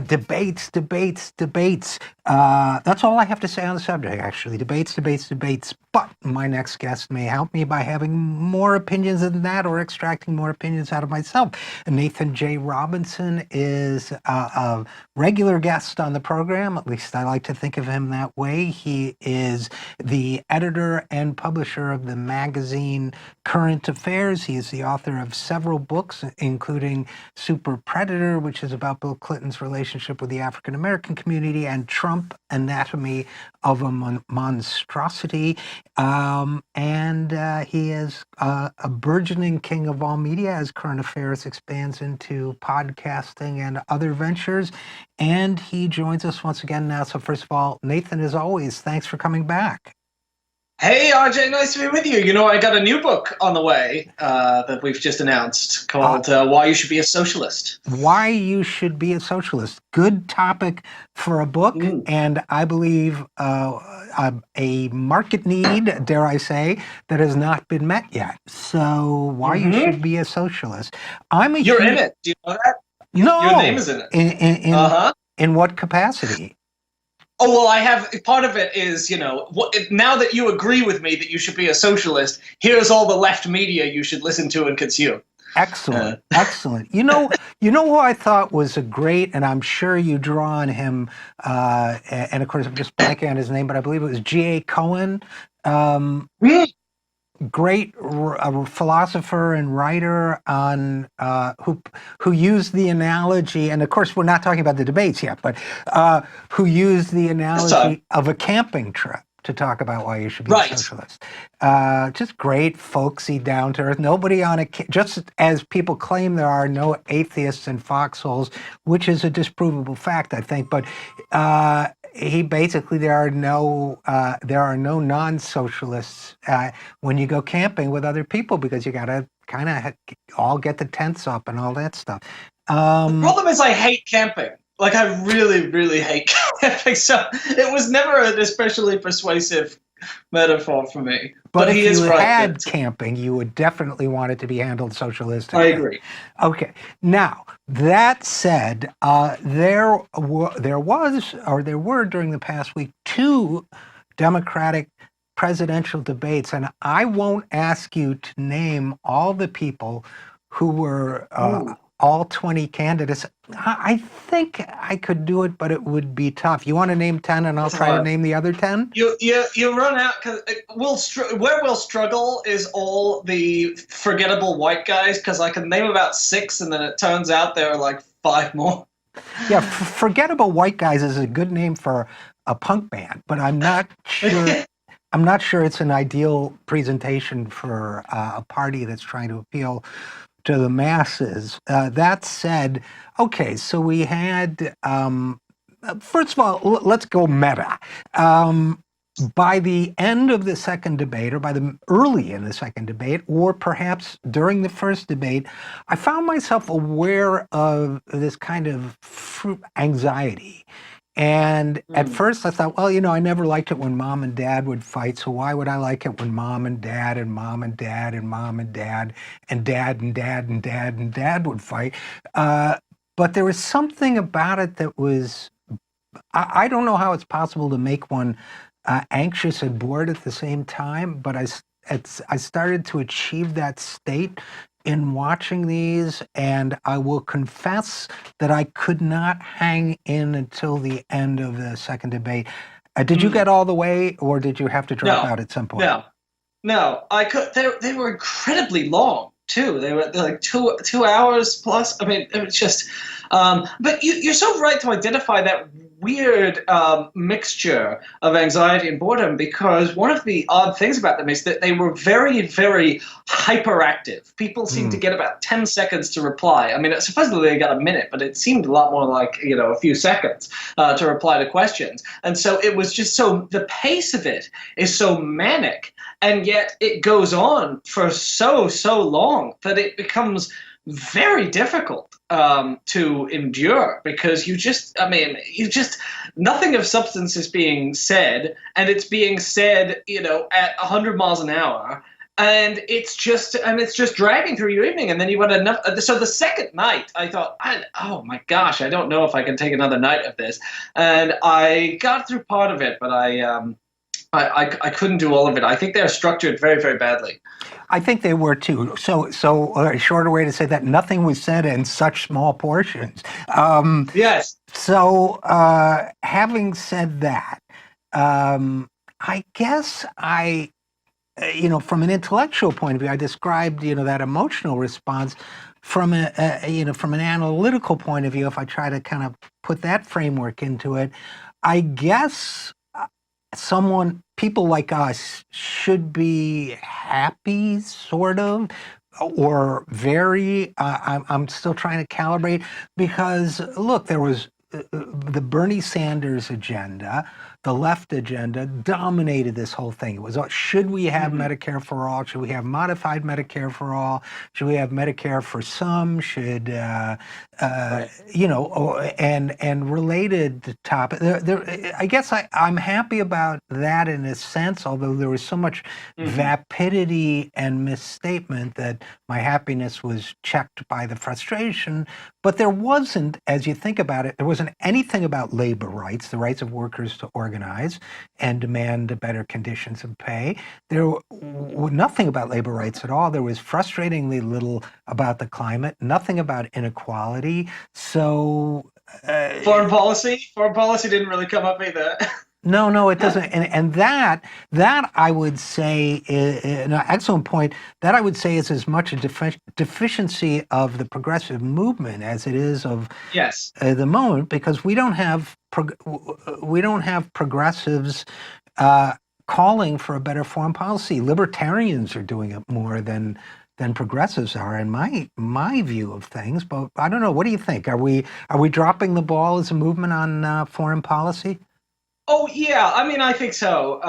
Debates, debates, debates. That's all I have to say on the subject, actually. Debates, debates, debates. But my next guest may help me by having more opinions than that or extracting more opinions out of myself. Nathan J. Robinson is a regular guest on the program. At least I like to think of him that way. He is the editor and publisher of the magazine Current Affairs. He is the author of several books, including Super Predator, which is about Bill Clinton's relationship with the African American community, and Trump: Anatomy of a Monstrosity. He is a burgeoning king of all media as Current Affairs expands into podcasting and other ventures. And he joins us once again now. So first of all, Nathan, as always, thanks for coming back. Hey, RJ, nice to be with you. You know, I got a new book on the way that we've just announced called Why You Should Be a Socialist. Why You Should Be a Socialist. Good topic for a book, and I believe a market need, dare I say, that has not been met yet. So, Why You Should Be a Socialist. You're in it. Do you know that? No. Your name is in it. In what capacity? Oh, well, I have, part of it is, you know, now that you agree with me that you should be a socialist, here's all the left media you should listen to and consume. Excellent, excellent. You know who I thought was a great, and I'm sure you draw on him, and of course I'm just blanking on his name, but I believe it was G.A. Cohen. Great philosopher and writer on who used the analogy, and of course we're not talking about the debates yet, but who used the analogy of a camping trip to talk about why you should be a socialist. Just great, folksy, down to earth. Nobody on just as people claim there are no atheists in foxholes, which is a disprovable fact, I think. But he basically there are no non-socialists when you go camping with other people, because you got to kind of all get the tents up and all that stuff. The problem is I hate camping. Like, I really, really hate camping. So it was never an especially persuasive metaphor for me. But if you had camping, you would definitely want it to be handled socialistically. I agree. Okay. Now, that said, there were during the past week 2 Democratic presidential debates, and I won't ask you to name all the people who were all 20 candidates. I think I could do it, but it would be tough. You want to name 10 and I'll try to name the other 10? You run out, because where we'll struggle is all the forgettable white guys, because I can name about 6 and then it turns out there are like 5 more. Yeah, forgettable white guys is a good name for a punk band, but I'm not sure. I'm not sure it's an ideal presentation for a party that's trying to appeal to the masses. That said, okay, so we had, first of all, let's go meta. By the end of the second debate, or early in the second debate, or perhaps during the first debate, I found myself aware of this kind of anxiety. And at first I thought, well, I never liked it when mom and dad would fight, so why would I like it when mom and dad and mom and dad and mom and dad and dad and dad and dad and dad would fight? But there was something about it that was, I don't know how it's possible to make one anxious and bored at the same time, but I started to achieve that state in watching these, and I will confess that I could not hang in until the end of the second debate. Did you get all the way, or did you have to drop out at some point? No, I could. They were incredibly long too. They're like 2 hours plus. I mean, it was just. But you're so right to identify that weird mixture of anxiety and boredom, because one of the odd things about them is that they were very, very hyperactive. People seemed to get about 10 seconds to reply. I mean, supposedly they got a minute, but it seemed a lot more like, a few seconds to reply to questions. And so it was just the pace of it is so manic, and yet it goes on for so long that it becomes very difficult to endure, because nothing of substance is being said, and it's being said, at 100 miles an hour, and it's just dragging through your evening, and then you had enough. So the second night, I thought, oh my gosh, I don't know if I can take another night of this, and I got through part of it, but I couldn't do all of it. I think they're structured very, very badly. I think they were too. So a shorter way to say that, nothing was said in such small portions. Yes. So having said that, I guess from an intellectual point of view, I described, that emotional response. From from an analytical point of view, if I try to kind of put that framework into it, I guess people like us should be happy, sort of, or very. I'm still trying to calibrate, because look, there was the Bernie Sanders agenda, the left agenda dominated this whole thing. It was, should we have Medicare for all? Should we have modified Medicare for all? Should we have Medicare for some? Should, and related topic. I guess I'm happy about that in a sense, although there was so much vapidity and misstatement that my happiness was checked by the frustration. But there wasn't, as you think about it, there wasn't anything about labor rights, the rights of workers to organize and demand better conditions of pay. There was nothing about labor rights at all. There was frustratingly little about the climate, nothing about inequality. So foreign policy didn't really come up either. No, it doesn't. And that I would say is an excellent point. That I would say is as much a deficiency of the progressive movement as it is of the moment, because we don't have progressives calling for a better foreign policy. Libertarians are doing it more than progressives are, in my view of things. But I don't know. What do you think? Are we dropping the ball as a movement on foreign policy? Oh yeah, I mean, I think so.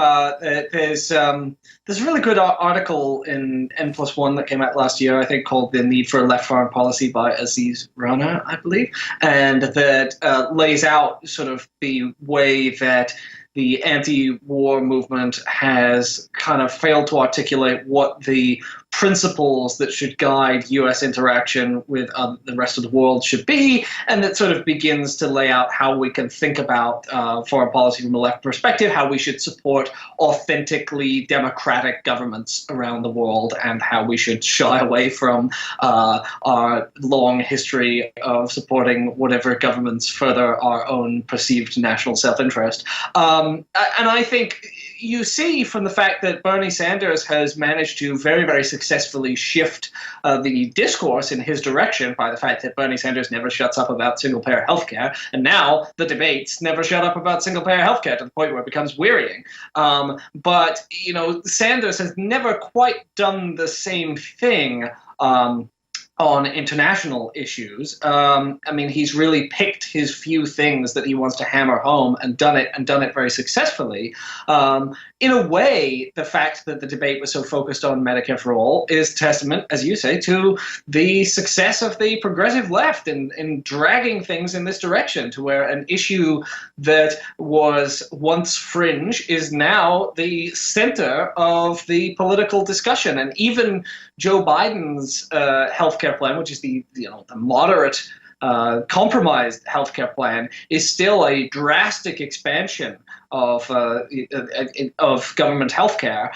There's a really good article in N+1 that came out last year, I think, called "The Need for a Left Foreign Policy" by Aziz Rana, I believe, and that lays out sort of the way that the anti-war movement has kind of failed to articulate what the principles that should guide U.S. interaction with the rest of the world should be, and that sort of begins to lay out how we can think about foreign policy from a left perspective, how we should support authentically democratic governments around the world, and how we should shy away from our long history of supporting whatever governments further our own perceived national self-interest. And I think you see from the fact that Bernie Sanders has managed to very, very successfully shift the discourse in his direction by the fact that Bernie Sanders never shuts up about single-payer healthcare, and now the debates never shut up about single-payer healthcare to the point where it becomes wearying. But Sanders has never quite done the same thing on international issues. I mean, he's really picked his few things that he wants to hammer home and done it very successfully. In a way, the fact that the debate was so focused on Medicare for all is testament, as you say, to the success of the progressive left in dragging things in this direction, to where an issue that was once fringe is now the center of the political discussion. And even Joe Biden's healthcare plan, which is the moderate compromised healthcare plan, is still a drastic expansion of government healthcare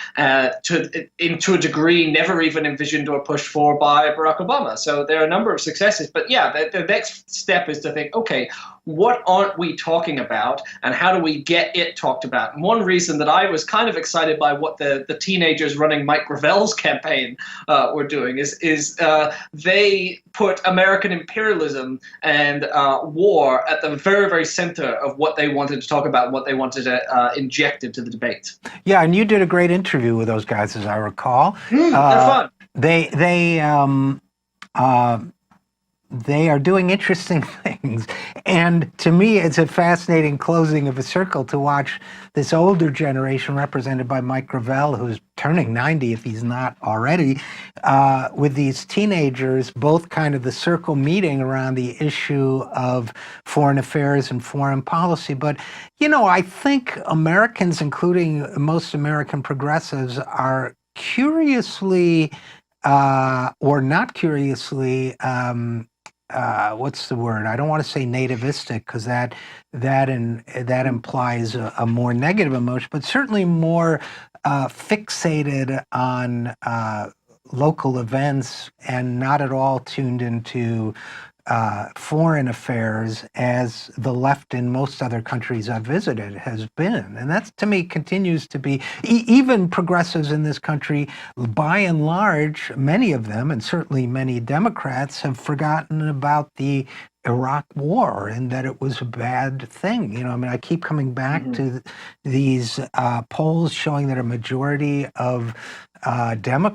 to a degree never even envisioned or pushed for by Barack Obama. So there are a number of successes, but yeah, the next step is to think, okay, what aren't we talking about, and how do we get it talked about? And one reason that I was kind of excited by what the teenagers running Mike Gravel's campaign were doing is they put American imperialism and war at the very, very center of what they wanted to talk about, what they wanted to inject into the debate. Yeah, and you did a great interview with those guys, as I recall. They're fun. They are doing interesting things. And to me, it's a fascinating closing of a circle to watch this older generation, represented by Mike Gravel, who's turning 90 if he's not already, with these teenagers, both kind of the circle meeting around the issue of foreign affairs and foreign policy. But, I think Americans, including most American progressives, are curiously, or not curiously, what's the word? I don't want to say nativistic because that implies a more negative emotion, but certainly more fixated on local events and not at all tuned into foreign affairs as the left in most other countries I've visited has been. And that, to me, continues to be, even progressives in this country, by and large, many of them, and certainly many Democrats, have forgotten about the Iraq War and that it was a bad thing. You know, I mean, I keep coming back to these polls showing that a majority of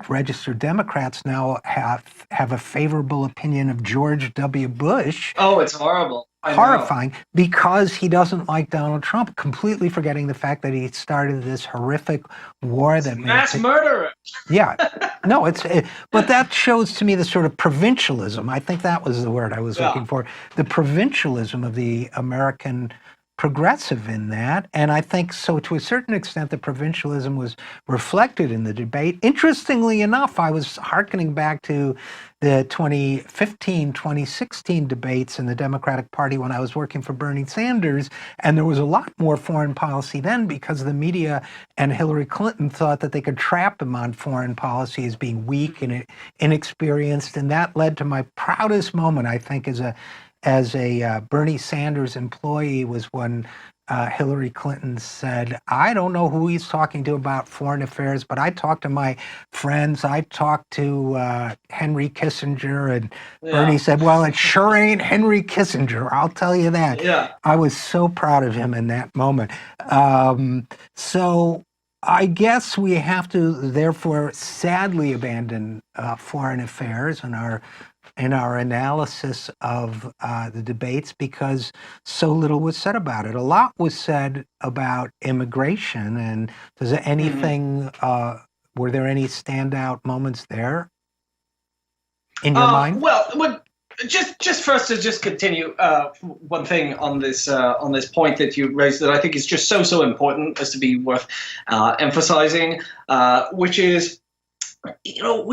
registered Democrats now have a favorable opinion of George W. Bush. Oh, it's horrible. Horrifying, because he doesn't like Donald Trump, completely forgetting the fact that he started this horrific war that mass murderer. Yeah, no, but that shows to me the sort of provincialism. I think that was the word I was looking for. The provincialism of the American progressive in that. And I think so to a certain extent, the provincialism was reflected in the debate. Interestingly enough, I was hearkening back to the 2015, 2016 debates in the Democratic Party when I was working for Bernie Sanders. And there was a lot more foreign policy then because the media and Hillary Clinton thought that they could trap him on foreign policy as being weak and inexperienced. And that led to my proudest moment, I think, as a Bernie Sanders employee was when Hillary Clinton said, I don't know who he's talking to about foreign affairs, but I talked to my friends. I talked to Henry Kissinger. And Bernie said, well, it sure ain't Henry Kissinger. I'll tell you that. Yeah. I was so proud of him in that moment. So I guess we have to, therefore, sadly abandon foreign affairs in our analysis of the debates because so little was said about it. A lot was said about immigration, and does anything? Were there any standout moments there in your mind? Well, just first to just continue one thing on this point that you raised that I think is just so important as to be worth emphasizing, which is, you know,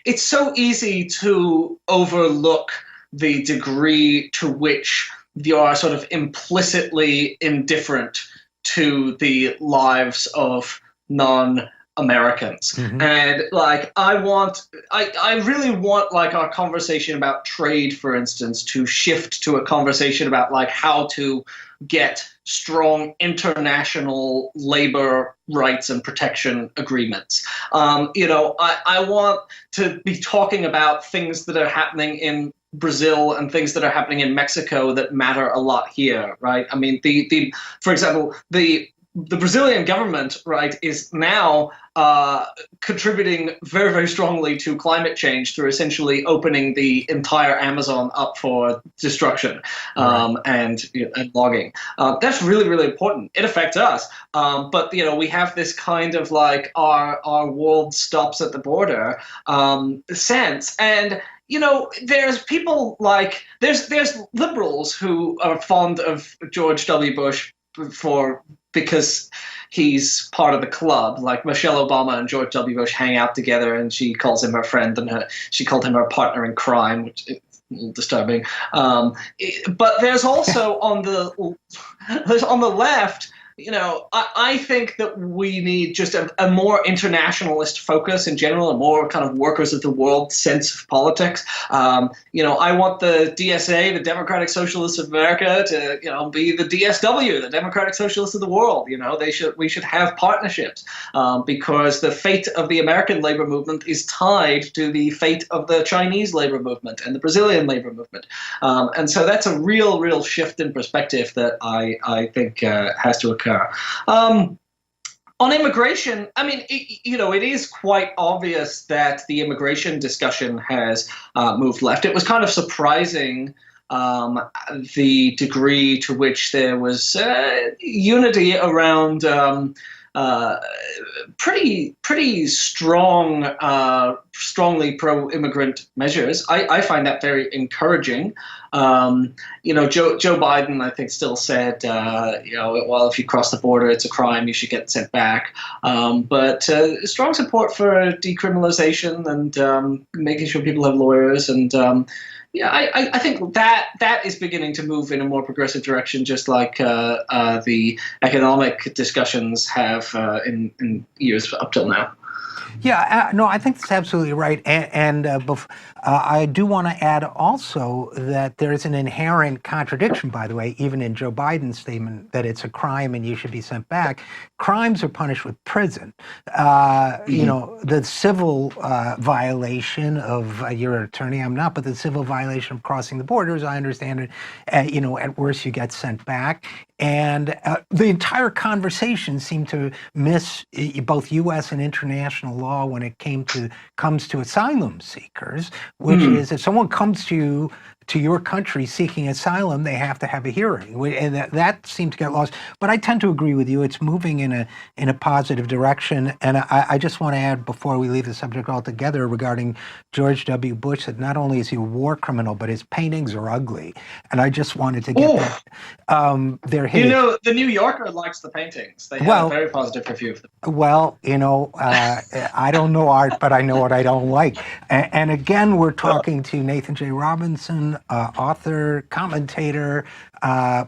it's so easy to overlook the degree to which you are sort of implicitly indifferent to the lives of non-Americans. And like, I really want like our conversation about trade, for instance, to shift to a conversation about like how to get strong international labor rights and protection agreements. You know, I want to be talking about things that are happening in Brazil and things that are happening in Mexico that matter a lot here, right? I mean, for example, the Brazilian government, right, is now contributing very, very strongly to climate change through essentially opening the entire Amazon up for destruction and logging. That's really, really important. It affects us, but you know, we have this kind of like our world stops at the border sense. And you know, there's people like there's liberals who are fond of George W. Bush because he's part of the club. Like Michelle Obama and George W. Bush hang out together, and she calls him her friend, and she called him her partner in crime, which is a little disturbing. But there's also on the left. You know, I think that we need just a more internationalist focus in general, a more kind of workers of the world sense of politics. You know, I want the DSA, the Democratic Socialists of America, to, you know, be the DSW, the Democratic Socialists of the world. You know, we should have partnerships because the fate of the American labor movement is tied to the fate of the Chinese labor movement and the Brazilian labor movement. And so that's a real shift in perspective that I think has to occur. On immigration, I mean, it is quite obvious that the immigration discussion has moved left. It was kind of surprising the degree to which there was unity around uh, pretty strongly pro-immigrant measures. I find that very encouraging. Joe Biden, I think, still said, well, if you cross the border, it's a crime. You should get sent back. But strong support for decriminalization and making sure people have lawyers and. I think that is beginning to move in a more progressive direction, just like the economic discussions have in years up till now. Yeah, no, I think that's absolutely right. I do want to add also that there's an inherent contradiction, by the way, even in Joe Biden's statement that it's a crime and you should be sent back. Crimes are punished with prison. The civil violation of, you're an attorney, I'm not, but the civil violation of crossing the border, as I understand it, at worst you get sent back. And the entire conversation seemed to miss both U.S. and international law when it comes to asylum seekers, which is if someone comes to your country seeking asylum, they have to have a hearing, and that seemed to get lost. But I tend to agree with you; it's moving in a positive direction. And I just want to add before we leave the subject altogether regarding George W. Bush that not only is he a war criminal, but his paintings are ugly. And I just wanted to get that. They're hideous. The New Yorker likes the paintings. They have a very positive review of them. Well, I don't know art, but I know what I don't like. And again, we're talking to Nathan J. Robinson, author, commentator,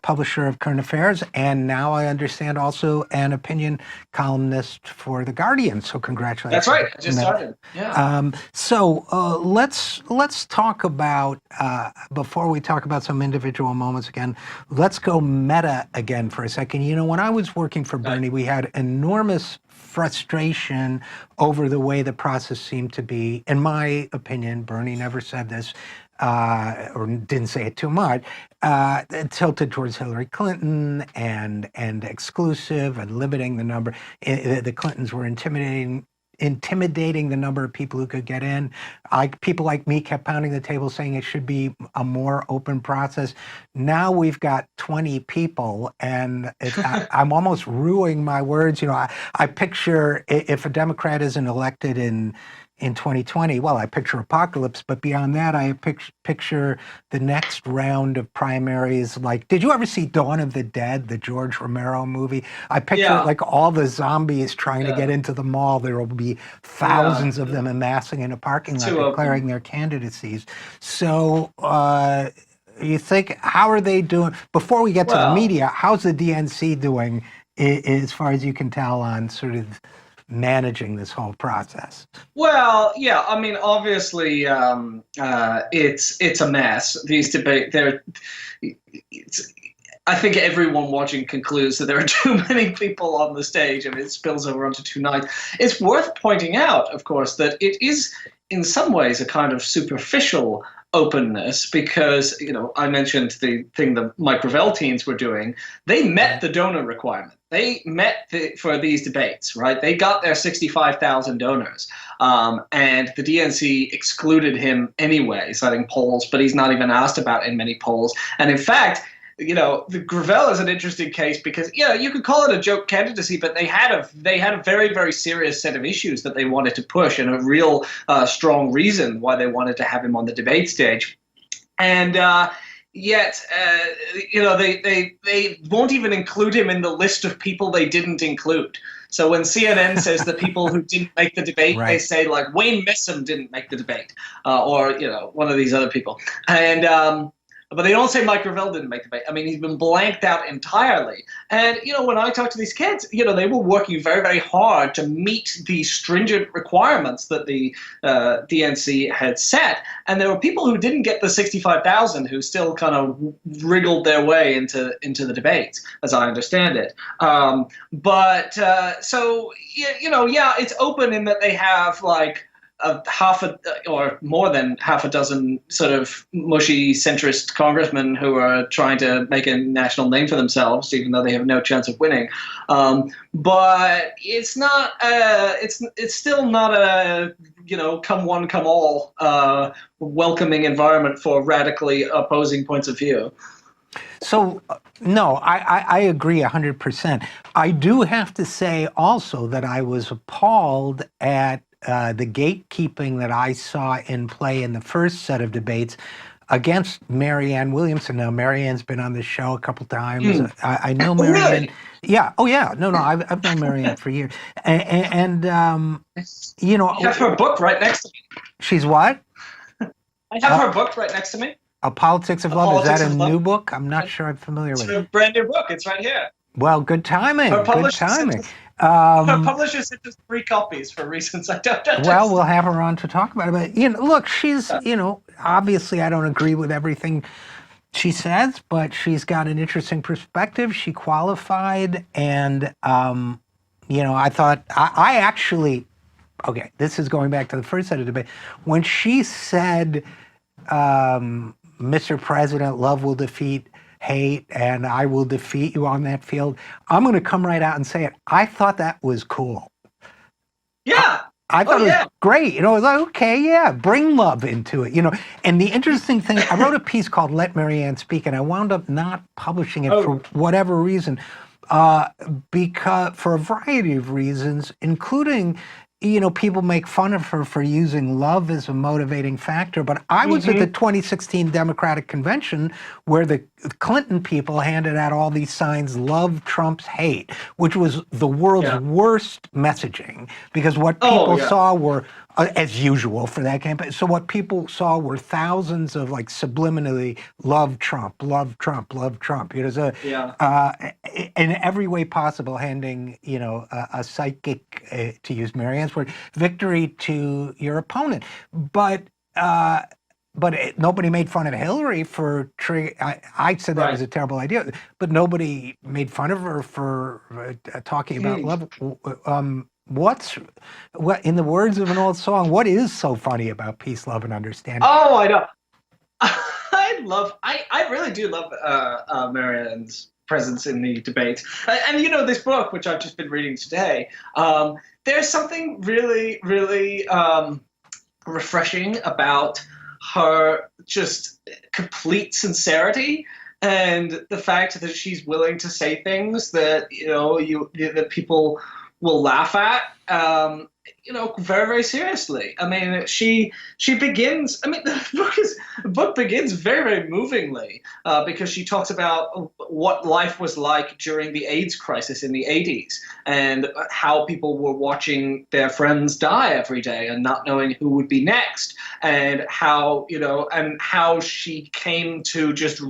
publisher of Current Affairs, and now I understand also an opinion columnist for The Guardian. So congratulations. That's right. I just started. Yeah. Let's talk about, before we talk about some individual moments again, let's go meta again for a second. When I was working for Bernie, we had enormous frustration over the way the process seemed to be. In my opinion, Bernie never said this, or didn't say it too much, tilted towards Hillary Clinton and exclusive and limiting the number. The Clintons were intimidating the number of people who could get in. People like me kept pounding the table saying it should be a more open process. Now we've got 20 people, and I'm almost ruining my words. I picture if a Democrat isn't elected in 2020, well, I picture apocalypse, but beyond that, I picture the next round of primaries. Like, did you ever see Dawn of the Dead, the George Romero movie? I picture like all the zombies trying to get into the mall. There will be thousands of them amassing in a parking lot, declaring their candidacies. So you think, how are they doing? Before we get to the media, how's the DNC doing as far as you can tell on sort of managing this whole process? Well, yeah, I mean, obviously, it's a mess. These debates, I think everyone watching concludes that there are too many people on the stage. I mean, it spills over onto 2 nights. It's worth pointing out, of course, that it is in some ways a kind of superficial openness because, I mentioned the thing the Mike Gravel teens were doing. They met the donor requirement. They met for these debates, right? They got their 65,000 donors. And the DNC excluded him anyway, citing polls, but he's not even asked about in many polls. And in fact, the Gravel is an interesting case because, you could call it a joke candidacy, but they had a very, very serious set of issues that they wanted to push and a real strong reason why they wanted to have him on the debate stage. And yet, they won't even include him in the list of people they didn't include. So when CNN says the people who didn't make the debate, they say like Wayne Messam didn't make the debate, or one of these other people. And but they don't say Mike Gravel didn't make the debate. I mean, he's been blanked out entirely. And, when I talk to these kids, they were working very, very hard to meet the stringent requirements that the DNC had set. And there were people who didn't get the 65,000 who still kind of wriggled their way into the debates, as I understand it. It's open in that they have like or more than half a dozen sort of mushy centrist congressmen who are trying to make a national name for themselves, even though they have no chance of winning. But it's not. It's still not a come one come all welcoming environment for radically opposing points of view. So, no, I agree 100%. I do have to say also that I was appalled at the gatekeeping that I saw in play in the first set of debates against Marianne Williamson. Now, Marianne's been on the show a couple times. Hmm. I know Oh, Marianne. really? Yeah. Oh, yeah. No, I've known Marianne for years. And I have her book right next to me. she's what? I have Uh, her book right next to me. A Politics of A Love. Is that Politics a of Love. new book? I'm not sure I'm familiar It's with it. a brand new book. It's right here. Well, good Her timing. Good publisher sent timing. us, her publisher sent us 3 copies for reasons I don't Well, we'll understand. have her on to talk about it. But, look, she's, obviously I don't agree with everything she says, but she's got an interesting perspective. She qualified. And, I thought, I actually, okay, this is going back to the first set of debate. When she said, Mr. President, love will defeat hate, and I will defeat you on that field, I'm going to come right out and say it. I thought that was cool. Yeah. I thought Oh, it yeah. was great. It was like, okay, yeah, bring love into it. And the interesting thing, I wrote a piece called Let Marianne Speak, and I wound up not publishing it for Oh, whatever reason, because for a variety of reasons, including, people make fun of her for using love as a motivating factor. But I was at the 2016 Democratic Convention where the Clinton people handed out all these signs, love trumps hate, which was the world's yeah. worst messaging because what Oh, people yeah. saw were, as usual for that campaign, so what people saw were thousands of like subliminally love Trump, love Trump, love Trump. Yeah. In every way possible, handing, a psychic, to use Marianne's word, victory to your opponent. But nobody made fun of Hillary for I said that was Right. a terrible idea, but nobody made fun of her for talking about Hmm. love. What, in the words of an old song, what is so funny about peace, love, and understanding? Oh, I know. I really do love Marianne's presence in the debate. And this book, which I've just been reading today, there's something really, really refreshing about her just complete sincerity and the fact that she's willing to say things that that people will laugh at. Very, very seriously. I mean, she begins. I mean, the book begins very, very movingly because she talks about what life was like during the AIDS crisis in the '80s and how people were watching their friends die every day and not knowing who would be next, and how she came to just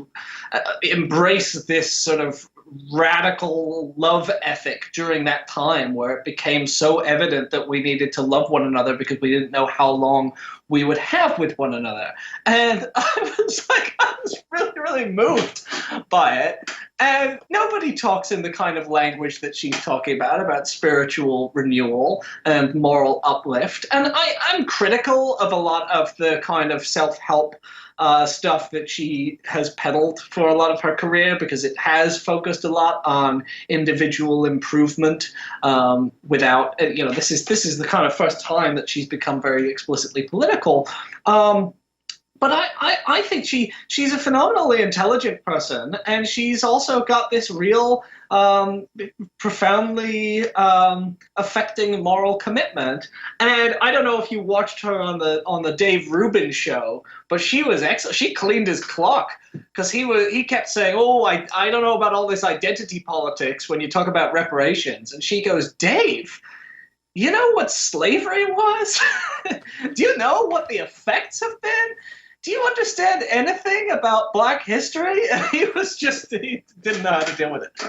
embrace this sort of radical love ethic during that time where it became so evident that we needed to love one another because we didn't know how long we would have with one another. And I was really, really moved by it. And nobody talks in the kind of language that she's talking about spiritual renewal and moral uplift. And I'm critical of a lot of the kind of self-help stuff that she has peddled for a lot of her career because it has focused a lot on individual improvement without, this is the kind of first time that she's become very explicitly political. But I think she's a phenomenally intelligent person, and she's also got this real profoundly affecting moral commitment. And I don't know if you watched her on the Dave Rubin show, but she was excellent. She cleaned his clock because he kept saying, "Oh, I don't know about all this identity politics when you talk about reparations," and she goes, "Dave, you know what slavery was? Do you know what the effects have been? Do you understand anything about Black history?" And he didn't know how to deal with it.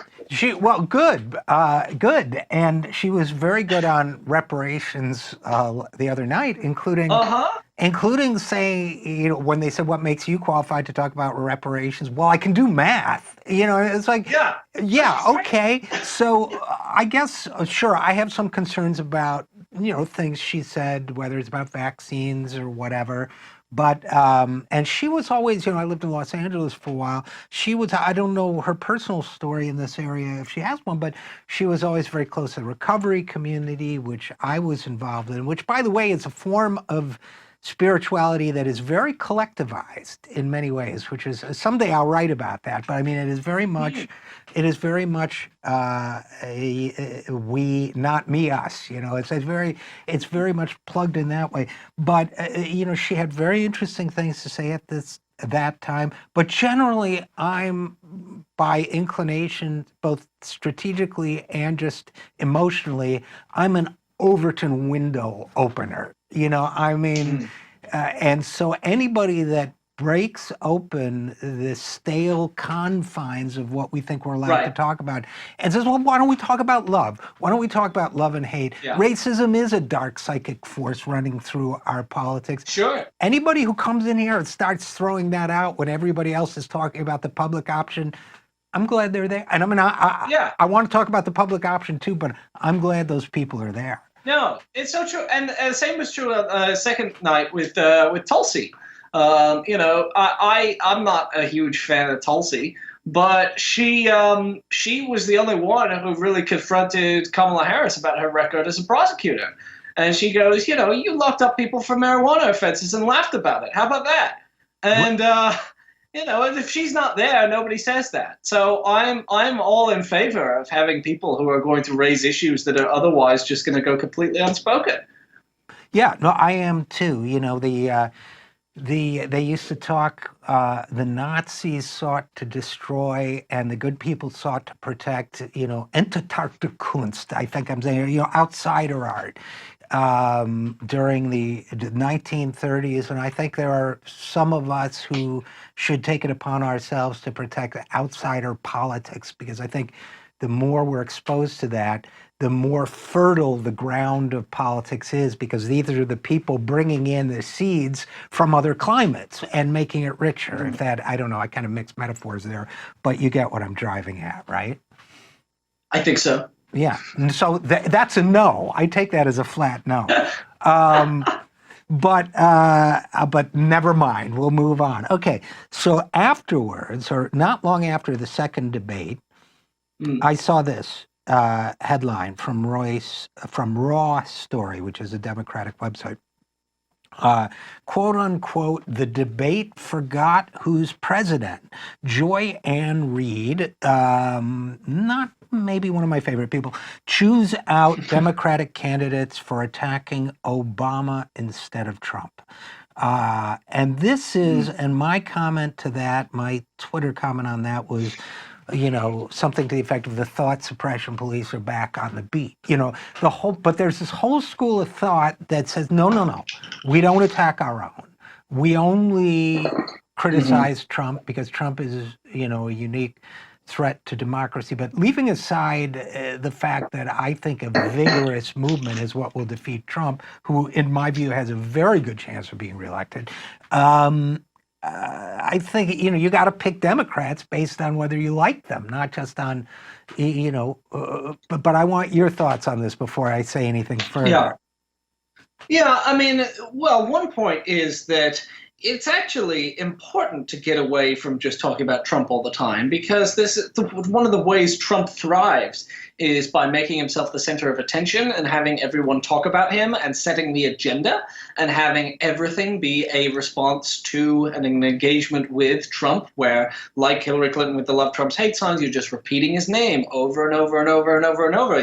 Good, and she was very good on reparations the other night, Uh-huh. including saying, when they said, "What makes you qualified to talk about reparations?" Well, I can do math. It's like, Yeah. yeah, She's great. okay. So I guess, sure, I have some concerns about, things she said, whether it's about vaccines or whatever. But, and she was always, I lived in Los Angeles for a while. I don't know her personal story in this area, if she has one, but she was always very close to the recovery community, which I was involved in, which, by the way, is a form of spirituality that is very collectivized in many ways, which is someday I'll write about that. But I mean, it is very much, we, not me, us. You know, it's very much plugged in that way. But you know, she had very interesting things to say at that time. But generally, I'm by inclination, both strategically and just emotionally, I'm an Overton window opener. You know, I mean, and so anybody that breaks open the stale confines of what we think we're allowed to Right. talk about and says, well, why don't we talk about love? Why don't we talk about love and hate? Yeah. Racism is a dark psychic force running through our politics. Sure. Anybody who comes in here and starts throwing that out when everybody else is talking about the public option, I'm glad they're there. And I mean, I want to talk about the public option too, but I'm glad those people are there. No, it's so true, and the same was true second night with Tulsi. You know, I'm not a huge fan of Tulsi, but she was the only one who really confronted Kamala Harris about her record as a prosecutor, and she goes, you know, you locked up people for marijuana offenses and laughed about it. How about that? And you know, if she's not there, nobody says that. So I'm all in favor of having people who are going to raise issues that are otherwise just going to go completely unspoken. Yeah, no, I am too. You know, they used to talk. The Nazis sought to destroy, and the good people sought to protect. You know, Entarkte Kunst. I think I'm saying, you know, outsider art. During the 1930s, and I think there are some of us who should take it upon ourselves to protect outsider politics, because I think the more we're exposed to that, the more fertile the ground of politics is, because these are the people bringing in the seeds from other climates and making it richer. If that, I don't know, I kind of mixed metaphors there, but you get what I'm driving at, right? I think so. Yeah, and so that's a no. I take that as a flat no. But never mind. We'll move on. Okay, so afterwards, or not long after the second debate, I saw this headline from Raw Story, which is a Democratic website. Quote unquote, the debate forgot who's president. Joy Ann Reid, not maybe one of my favorite people, choose out Democratic candidates for attacking Obama instead of Trump. And this is, and my comment to that, my Twitter comment on that was, you know, something to the effect of the thought suppression police are back on the beat. You know, but there's this whole school of thought that says, no, we don't attack our own. We only criticize Trump because Trump is, you know, a unique threat to democracy. But leaving aside the fact that I think a vigorous movement is what will defeat Trump, who in my view has a very good chance of being reelected, I think, you know, you got to pick Democrats based on whether you like them, not just on, you know, but I want your thoughts on this before I say anything further. Yeah, I mean, well, one point is that it's actually important to get away from just talking about Trump all the time, because one of the ways Trump thrives is by making himself the center of attention and having everyone talk about him and setting the agenda and having everything be a response to and an engagement with Trump, where, like Hillary Clinton with the Love Trump's hate signs, you're just repeating his name over and over and over and over and over.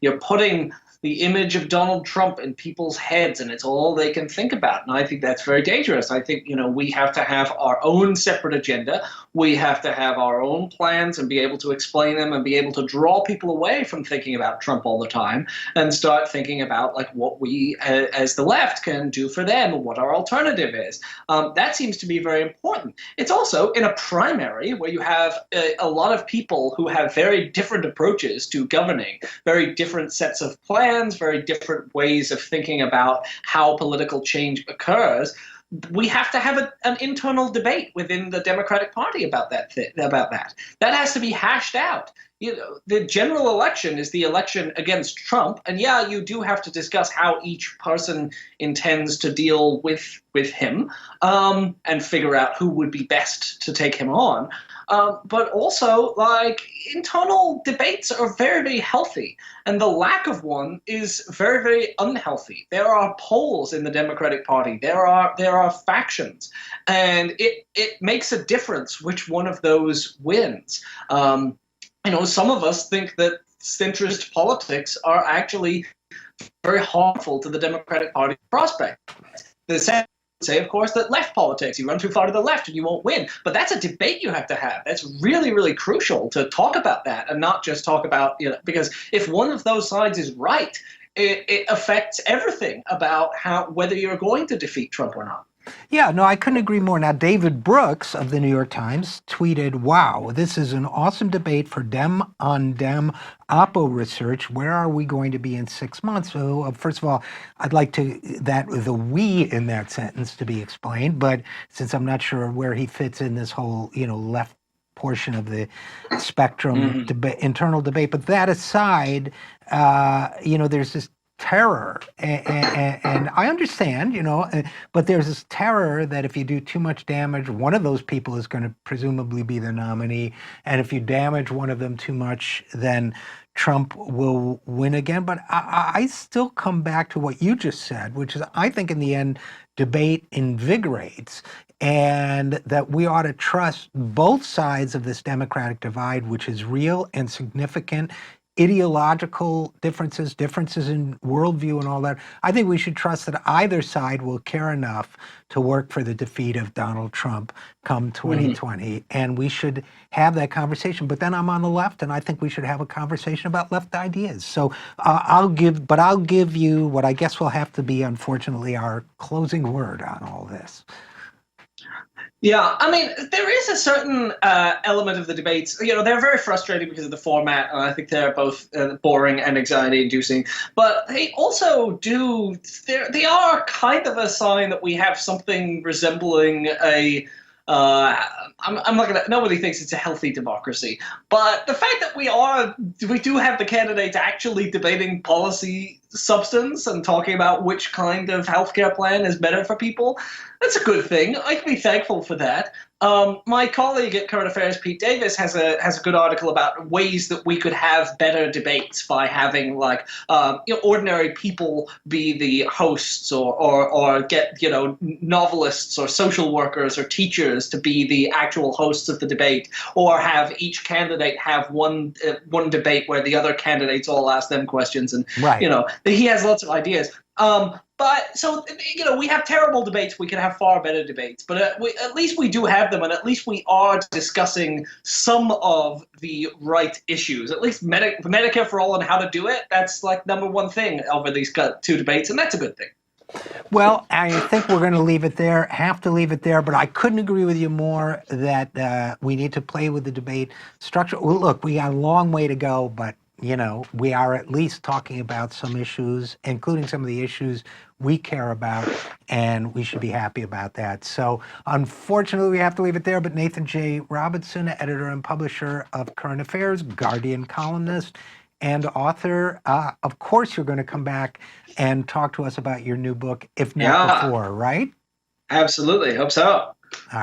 You're putting the image of Donald Trump in people's heads, and it's all they can think about. And I think that's very dangerous. I think, you know, we have to have our own separate agenda. We have to have our own plans and be able to explain them and be able to draw people away from thinking about Trump all the time and start thinking about, like, what we as the left can do for them and what our alternative is. That seems to be very important. It's also in a primary where you have a lot of people who have very different approaches to governing, very different sets of plans, very different ways of thinking about how political change occurs. We have to have an internal debate within the Democratic Party about that. That has to be hashed out. You know, the general election is the election against Trump, and yeah, you do have to discuss how each person intends to deal with him, and figure out who would be best to take him on. but also like internal debates are very, very healthy, and the lack of one is very, very unhealthy. There are polls in the Democratic Party. There are factions, and it makes a difference which one of those wins. Some of us think that centrist politics are actually very harmful to the Democratic Party prospect. The second would say, of course, that left politics, you run too far to the left and you won't win. But that's a debate you have to have. That's really, really crucial to talk about that and not just talk about, because if one of those sides is right, it affects everything about whether you're going to defeat Trump or not. Yeah, no, I couldn't agree more. Now, David Brooks of the New York Times tweeted, "Wow, this is an awesome debate for Dem on Dem Oppo research. Where are we going to be in 6 months?" So, first of all, I'd like the we in that sentence to be explained, but since I'm not sure where he fits in this whole, left portion of the spectrum internal debate. But that aside, there's this terror, and I understand, but there's this terror that if you do too much damage, one of those people is going to presumably be the nominee, and if you damage one of them too much, then Trump will win again. But I still come back to what you just said, which is I think in the end, debate invigorates, and that we ought to trust both sides of this democratic divide, which is real and significant. Ideological differences in worldview and all that. I think we should trust that either side will care enough to work for the defeat of Donald Trump come 2020, and we should have that conversation. But then I'm on the left, and I think we should have a conversation about left ideas. So I'll give you what I guess will have to be, unfortunately, our closing word on all this. Yeah, I mean, there is a certain element of the debates. They're very frustrating because of the format, and I think they're both boring and anxiety-inducing. But they also they are kind of a sign that we have something resembling a. I'm not gonna. Nobody thinks it's a healthy democracy, but the fact that we do have the candidates actually debating policy substance and talking about which kind of healthcare plan is better for people, that's a good thing. I can be thankful for that. My colleague at Current Affairs, Pete Davis, has a good article about ways that we could have better debates by having ordinary people be the hosts, or get novelists or social workers or teachers to be the actual hosts of the debate, or have each candidate have one debate where the other candidates all ask them questions, and right. He has lots of ideas. But so, we have terrible debates. We can have far better debates, but at least we do have them, and at least we are discussing some of the right issues. At least Medicare for all and how to do it, that's like number one thing over these two debates, and that's a good thing. Well, I think we're going to leave it there, but I couldn't agree with you more that we need to play with the debate structure. Well, look, we got a long way to go, but we are at least talking about some issues, including some of the issues we care about, and we should be happy about that. So unfortunately, we have to leave it there, but Nathan J. Robinson, editor and publisher of Current Affairs, Guardian columnist, and author, of course you're going to come back and talk to us about your new book, if not before, right? Absolutely. Hope so. All right.